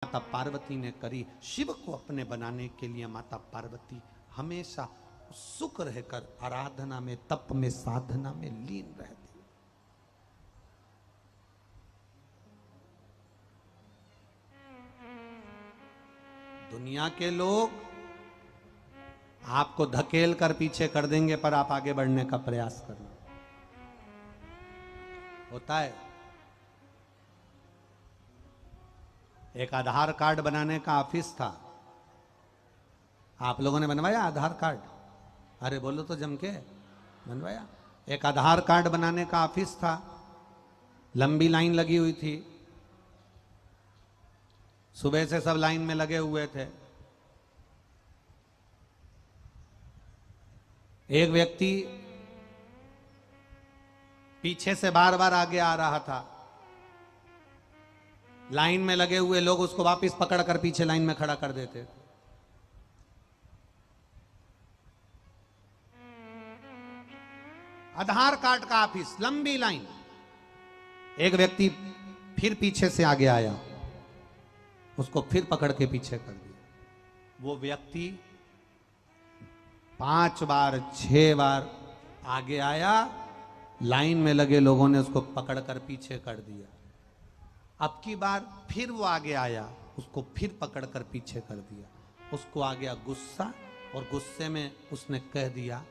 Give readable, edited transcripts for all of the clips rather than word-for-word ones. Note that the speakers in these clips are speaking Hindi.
माता पार्वती ने करी। शिव को अपने बनाने के लिए माता पार्वती हमेशा सुख रहकर आराधना में, तप में, साधना में लीन रहती। दुनिया के लोग आपको धकेल कर पीछे कर देंगे, पर आप आगे बढ़ने का प्रयास करना। होता है। एक आधार कार्ड बनाने का ऑफिस था। आप लोगों ने बनवाया आधार कार्ड? अरे बोलो तो जम के, बनवाया? एक आधार कार्ड बनाने का ऑफिस था। लंबी लाइन लगी हुई थी। सुबह से सब लाइन में लगे हुए थे। एक व्यक्ति पीछे से बार बार आगे आ रहा था। लाइन में लगे हुए लोग उसको वापस पकड़कर पीछे लाइन में खड़ा कर देते थे। आधार कार्ड का ऑफिस, लंबी लाइन। एक व्यक्ति फिर पीछे से आगे आया, उसको फिर पकड़ के पीछे कर दिया। वो व्यक्ति 5 बार 6 बार आगे आया, लाइन में लगे लोगों ने उसको पकड़कर पीछे कर दिया। अब की बार फिर वो आगे आया, उसको फिर पकड़कर पीछे कर दिया। उसको आ गया गुस्सा, और गुस्से में उसने कह दिया,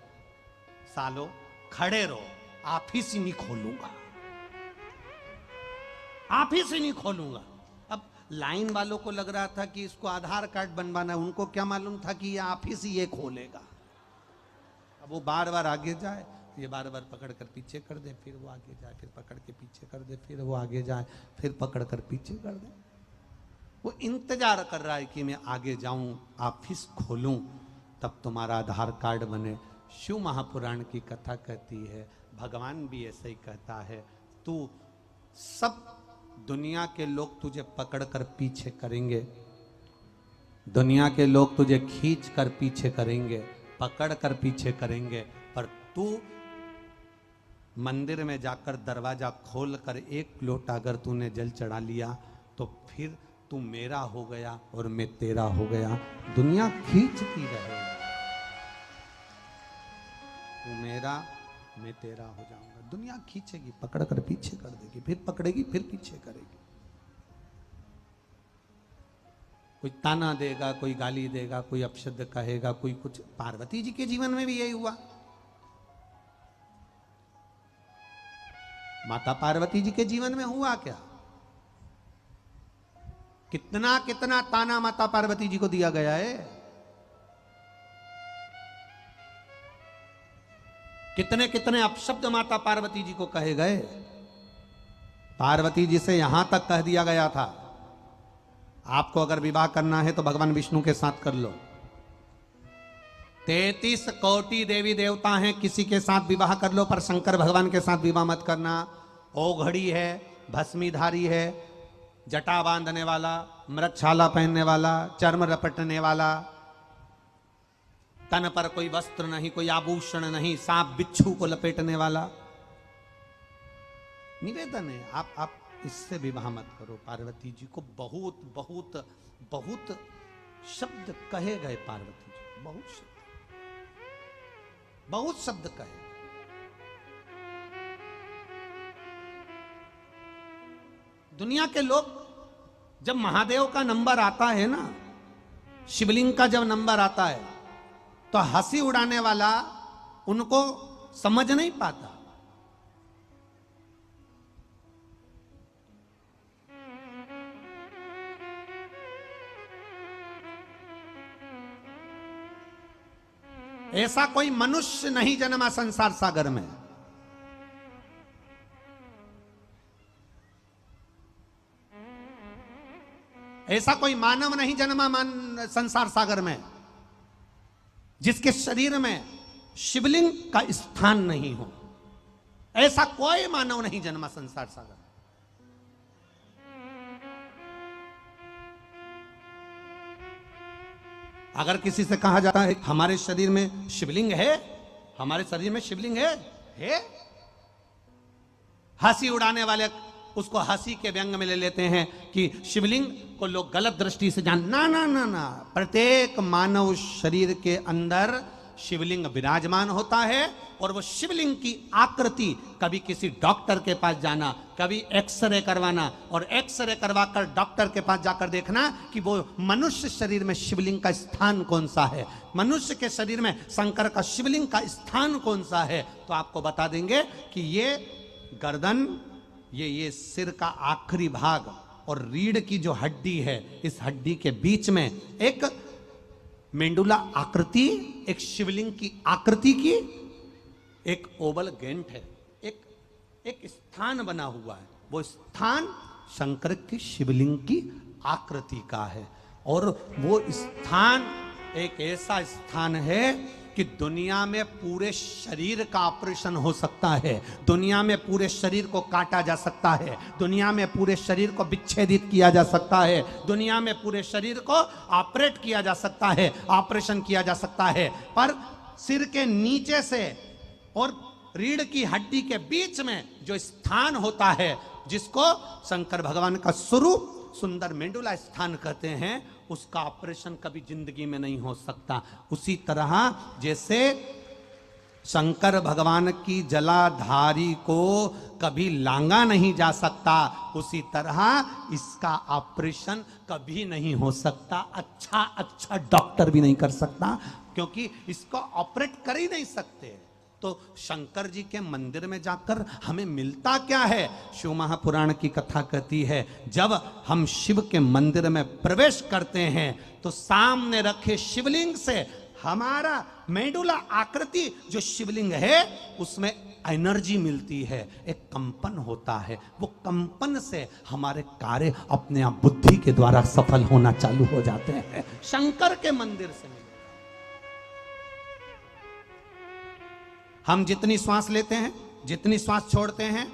सालो खड़े रहो, ऑफिस ही नहीं खोलूंगा, ऑफिस ही नहीं खोलूंगा। अब लाइन वालों को लग रहा था कि इसको आधार कार्ड बनवाना है, उनको क्या मालूम था कि ये ऑफिस ही ये खोलेगा। अब वो बार बार आगे जाए, ये बार बार पकड़ कर पीछे कर दे, फिर वो आगे जाए, फिर पकड़ के पीछे कर दे, फिर वो आगे जाए, फिर पकड़ कर पीछे कर दे। वो इंतजार कर रहा है कि मैं आगे जाऊं, ऑफिस खोलूं, तब तुम्हारा आधार कार्ड बने। शिव महापुराण की कथा कहती है, भगवान भी ऐसे ही कहता है, तू सब दुनिया के लोग तुझे पकड़ कर पीछे करेंगे, दुनिया के लोग तुझे खींच कर पीछे करेंगे, पकड़ कर पीछे करेंगे, पर तू मंदिर में जाकर दरवाजा खोल कर 1 लोटा अगर तूने जल चढ़ा लिया, तो फिर तू मेरा हो गया और मैं तेरा हो गया। दुनिया खींचती रहे, तू मेरा मैं तेरा हो जाऊंगा। दुनिया खींचेगी, पकड़ कर पीछे कर देगी, फिर पकड़ेगी, फिर पीछे करेगी। कोई ताना देगा, कोई गाली देगा, कोई अपशब्द कहेगा, कोई कुछ। पार्वती जी के जीवन में भी यही हुआ। माता पार्वती जी के जीवन में हुआ क्या? कितना कितना ताना माता पार्वती जी को दिया गया है। कितने कितने अपशब्द माता पार्वती जी को कहे गए। पार्वती जी से यहां तक कह दिया गया था, आपको अगर विवाह करना है तो भगवान विष्णु के साथ कर लो। 33 कोटि देवी देवता हैं, किसी के साथ विवाह कर लो, पर शंकर भगवान के साथ विवाह मत करना। ओघड़ी है, भस्मीधारी है, जटा बांधने वाला, मृगछाला पहनने वाला, चर्म रपटने वाला, तन पर कोई वस्त्र नहीं, कोई आभूषण नहीं, सांप बिच्छू को लपेटने वाला। निवेदन है, आप इससे विवाह मत करो। पार्वती जी को बहुत बहुत बहुत शब्द कहे गए। पार्वती जी बहुत शब्द कहे। दुनिया के लोग, जब महादेव का नंबर आता है ना, शिवलिंग का जब नंबर आता है, तो हंसी उड़ाने वाला उनको समझ नहीं पाता। ऐसा कोई मनुष्य नहीं जन्मा संसार सागर में। ऐसा कोई मानव नहीं जन्मा संसार सागर में जिसके शरीर में शिवलिंग का स्थान नहीं हो। ऐसा कोई मानव नहीं जन्मा संसार सागर में। अगर किसी से कहा जाता है हमारे शरीर में शिवलिंग है, हमारे शरीर में शिवलिंग है, हंसी उड़ाने वाले उसको हंसी के व्यंग में ले लेते हैं कि शिवलिंग को लोग गलत दृष्टि से जान, ना ना ना ना, प्रत्येक मानव शरीर के अंदर शिवलिंग विराजमान होता है और वो शिवलिंग की आकृति, कभी किसी डॉक्टर के पास जाना, कभी एक्सरे करवाना और एक्सरे करवाकर डॉक्टर के पास जाकर देखना कि वो मनुष्य शरीर में शिवलिंग का स्थान कौन सा है, मनुष्य के शरीर में शंकर का शिवलिंग का स्थान कौन सा है, तो आपको बता देंगे कि ये गर्दन, ये सिर का आखिरी भाग और रीढ़ की जो हड्डी है, इस हड्डी के बीच में एक मेंडुला आकृति, एक शिवलिंग की आकृति की एक ओवल गेंट है, एक स्थान बना हुआ है। वो स्थान शंकर के शिवलिंग की आकृति का है और वो स्थान एक ऐसा स्थान है कि दुनिया में पूरे शरीर का ऑपरेशन हो सकता है, दुनिया में पूरे शरीर को काटा जा सकता है, दुनिया में पूरे शरीर को विच्छेदित किया जा सकता है, दुनिया में पूरे शरीर को ऑपरेट किया जा सकता है, ऑपरेशन किया जा सकता है, पर सिर के नीचे से और रीढ़ की हड्डी के बीच में जो स्थान होता है, जिसको शंकर भगवान का स्वरूप सुंदर मेंडुला स्थान कहते हैं, उसका ऑपरेशन कभी जिंदगी में नहीं हो सकता। उसी तरह जैसे शंकर भगवान की जलाधारी को कभी लांगा नहीं जा सकता, उसी तरह इसका ऑपरेशन कभी नहीं हो सकता। अच्छा डॉक्टर भी नहीं कर सकता, क्योंकि इसको ऑपरेट कर ही नहीं सकते। तो शंकर जी के मंदिर में जाकर हमें मिलता क्या है? शिव महापुराण की कथा कहती है, जब हम शिव के मंदिर में प्रवेश करते हैं तो सामने रखे शिवलिंग से हमारा मेंडुला आकृति जो शिवलिंग है उसमें एनर्जी मिलती है, एक कंपन होता है। वो कंपन से हमारे कार्य अपने आप बुद्धि के द्वारा सफल होना चालू हो जाते हैं। शंकर के मंदिर से हम जितनी श्वास लेते हैं, जितनी श्वास छोड़ते हैं,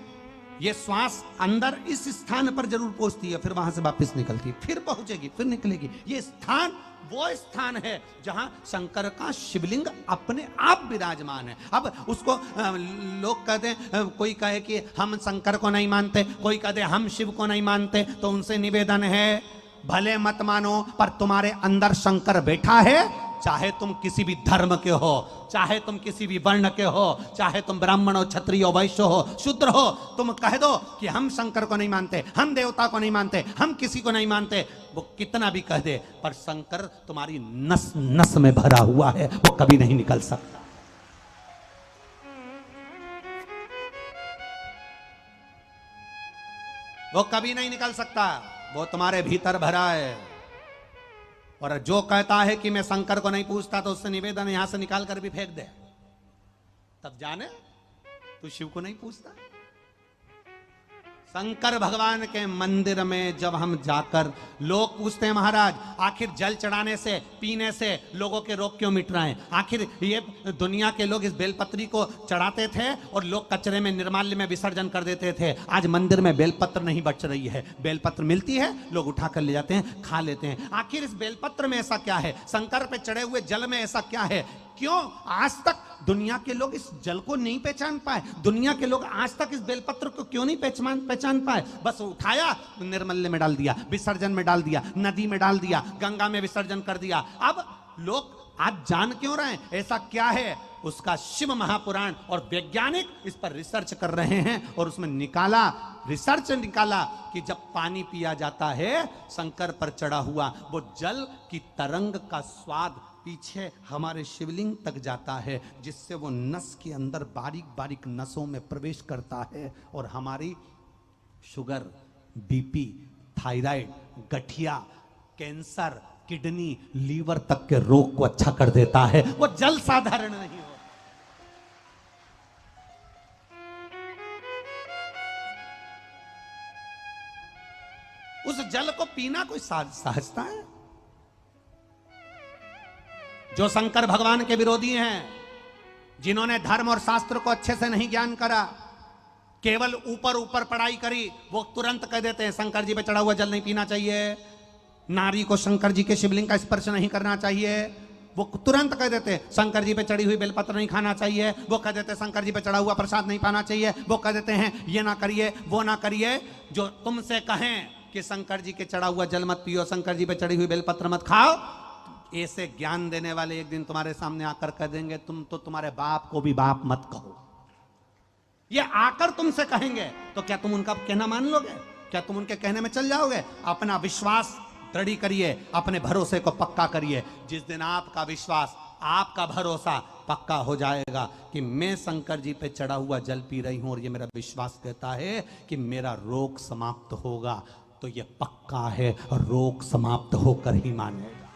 ये श्वास अंदर इस स्थान पर जरूर पहुंचती है, फिर वहां से वापस निकलती है, फिर पहुंचेगी, फिर निकलेगी। ये स्थान वो स्थान है जहां शंकर का शिवलिंग अपने आप विराजमान है। अब उसको लोग कहते हैं, कोई कहे कि हम शंकर को नहीं मानते, कोई कहते हम शिव को नहीं मानते, तो उनसे निवेदन है, भले मत मानो, पर तुम्हारे अंदर शंकर बैठा है। चाहे तुम किसी भी धर्म के हो, चाहे तुम किसी भी वर्ण के हो, चाहे तुम ब्राह्मण हो, क्षत्रिय हो, वैश्य हो, शूद्र हो, तुम कह दो कि हम शंकर को नहीं मानते, हम देवता को नहीं मानते, हम किसी को नहीं मानते, वो कितना भी कह दे, पर शंकर तुम्हारी नस नस में भरा हुआ है, वो कभी नहीं निकल सकता। वो कभी नहीं निकल सकता, वो तुम्हारे भीतर भरा है। और जो कहता है कि मैं शंकर को नहीं पूछता, तो उससे निवेदन यहां से निकाल कर भी फेंक दे, तब जाने तू शिव को नहीं पूछता। शंकर भगवान के मंदिर में जब हम जाकर, लोग पूछते हैं महाराज आखिर जल चढ़ाने से, पीने से लोगों के रोग क्यों मिट रहे हैं? आखिर ये दुनिया के लोग इस बेलपत्री को चढ़ाते थे और लोग कचरे में, निर्माल्य में विसर्जन कर देते थे। आज मंदिर में बेलपत्र नहीं बच रही है, बेलपत्र मिलती है, लोग उठा कर ले जाते हैं, खा लेते हैं। आखिर इस बेलपत्र में ऐसा क्या है? शंकर पे चढ़े हुए जल में ऐसा क्या है? क्यों आज तक दुनिया के लोग इस जल को नहीं पहचान पाए? दुनिया के लोग आज तक इस बेलपत्र को क्यों नहीं पहचान पाए? बस उठाया, निर्मल्य में डाल दिया, विसर्जन में डाल दिया, नदी में डाल दिया, गंगा में विसर्जन कर दिया। अब लोग आज जान क्यों रहे हैं ऐसा क्या है? उसका शिव महापुराण और वैज्ञानिक इस पर रिसर्च कर रहे हैं और उसमें रिसर्च निकाला कि जब पानी पिया जाता है शंकर पर चढ़ा हुआ, वो जल की तरंग का स्वाद पीछे हमारे शिवलिंग तक जाता है, जिससे वो नस के अंदर बारीक बारीक नसों में प्रवेश करता है और हमारी शुगर, बीपी, थायराइड, गठिया, कैंसर, किडनी, लीवर तक के रोग को अच्छा कर देता है। वो जल साधारण नहीं हो। उस जल को पीना कोई सहजता है? जो शंकर भगवान के विरोधी हैं, जिन्होंने धर्म और शास्त्र को अच्छे से नहीं ज्ञान करा, केवल ऊपर ऊपर पढ़ाई करी, वो तुरंत कह देते हैं शंकर जी पे चढ़ा हुआ जल नहीं पीना चाहिए, नारी को शंकर जी के शिवलिंग का स्पर्श नहीं करना चाहिए, वो तुरंत कह देते शंकर जी पे चढ़ी हुई बेलपत्र नहीं खाना चाहिए, वो कह देते शंकर जी पे चढ़ा हुआ प्रसाद नहीं पाना चाहिए, वो कह देते हैं ये ना करिए वो ना करिए। जो तुमसे कहें कि शंकर जी के चढ़ा हुआ जल मत पियो, शंकर जी पे चढ़ी हुई बेलपत्र मत खाओ, ऐसे ज्ञान देने वाले एक दिन तुम्हारे सामने आकर कह देंगे तुम तो तुम्हारे बाप को भी बाप मत कहो। ये आकर तुमसे कहेंगे तो क्या तुम उनका कहना मान लोगे? क्या तुम उनके कहने में चल जाओगे? अपना विश्वास दृढ़ करिए, अपने भरोसे को पक्का करिए। जिस दिन आपका विश्वास, आपका भरोसा पक्का हो जाएगा कि मैं शंकर जी पे चढ़ा हुआ जल पी रही हूं और ये मेरा विश्वास कहता है कि मेरा रोग समाप्त होगा, तो ये पक्का है और रोग समाप्त होकर ही मानेगा।